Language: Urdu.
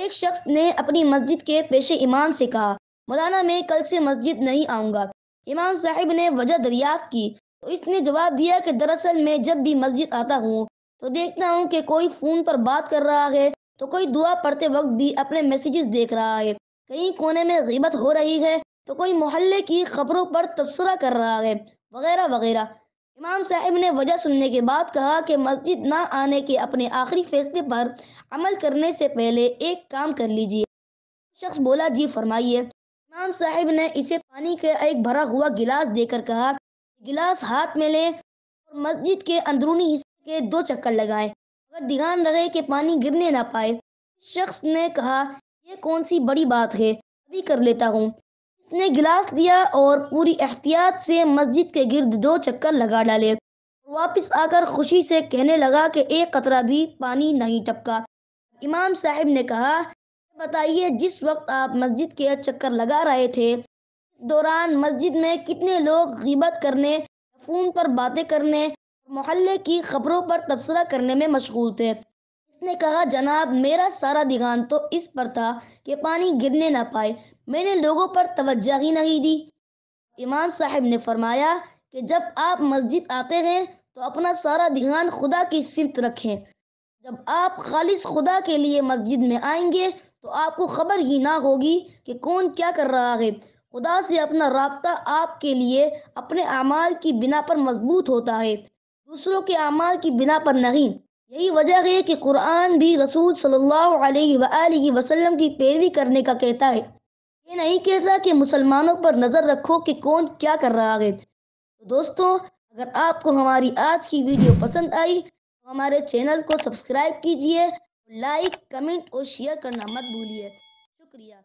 ایک شخص نے اپنی مسجد کے پیش امام سے کہا، مولانا میں کل سے مسجد نہیں آؤں گا۔ امام صاحب نے وجہ دریافت کی تو اس نے جواب دیا کہ دراصل میں جب بھی مسجد آتا ہوں تو دیکھتا ہوں کہ کوئی فون پر بات کر رہا ہے، تو کوئی دعا پڑھتے وقت بھی اپنے میسیجز دیکھ رہا ہے، کہیں کونے میں غیبت ہو رہی ہے تو کوئی محلے کی خبروں پر تبصرہ کر رہا ہے، وغیرہ وغیرہ۔ امام صاحب نے وجہ سننے کے بعد کہا کہ مسجد نہ آنے کے اپنے آخری فیصلے پر عمل کرنے سے پہلے ایک کام کر لیجئے۔ شخص بولا، جی فرمائیے۔ امام صاحب نے اسے پانی کا ایک بھرا ہوا گلاس دے کر کہا، گلاس ہاتھ میں لیں اور مسجد کے اندرونی حصے کے 2 چکر لگائیں، مگر دھیان رہے کہ پانی گرنے نہ پائے۔ شخص نے کہا، یہ کون سی بڑی بات ہے، ابھی کر لیتا ہوں۔ اس نے گلاس لیا اور پوری احتیاط سے مسجد کے گرد 2 چکر لگا ڈالے اور واپس آ کر خوشی سے کہنے لگا کہ ایک قطرہ بھی پانی نہیں ٹپکا۔ امام صاحب نے کہا، بتائیے جس وقت آپ مسجد کے چکر لگا رہے تھے اس دوران مسجد میں کتنے لوگ غیبت کرنے، فون پر باتیں کرنے اور محلے کی خبروں پر تبصرہ کرنے میں مشغول تھے؟ اس نے کہا، جناب میرا سارا دھیان تو اس پر تھا کہ پانی گرنے نہ پائے، میں نے لوگوں پر توجہ ہی نہیں دی۔ امام صاحب نے فرمایا کہ جب آپ مسجد آتے ہیں تو اپنا سارا دھیان خدا کی سمت رکھیں۔ جب آپ خالص خدا کے لیے مسجد میں آئیں گے تو آپ کو خبر ہی نہ ہوگی کہ کون کیا کر رہا ہے۔ خدا سے اپنا رابطہ آپ کے لیے اپنے اعمال کی بنا پر مضبوط ہوتا ہے، دوسروں کے اعمال کی بنا پر نہیں۔ یہی وجہ ہے کہ قرآن بھی رسول صلی اللہ علیہ وآلہ وسلم کی پیروی کرنے کا کہتا ہے، یہ نہیں کہتا کہ مسلمانوں پر نظر رکھو کہ کون کیا کر رہا ہے۔ تو دوستو، اگر آپ کو ہماری آج کی ویڈیو پسند آئی تو ہمارے چینل کو سبسکرائب کیجئے، لائک، کمنٹ اور شیئر کرنا مت بھولیے۔ شکریہ۔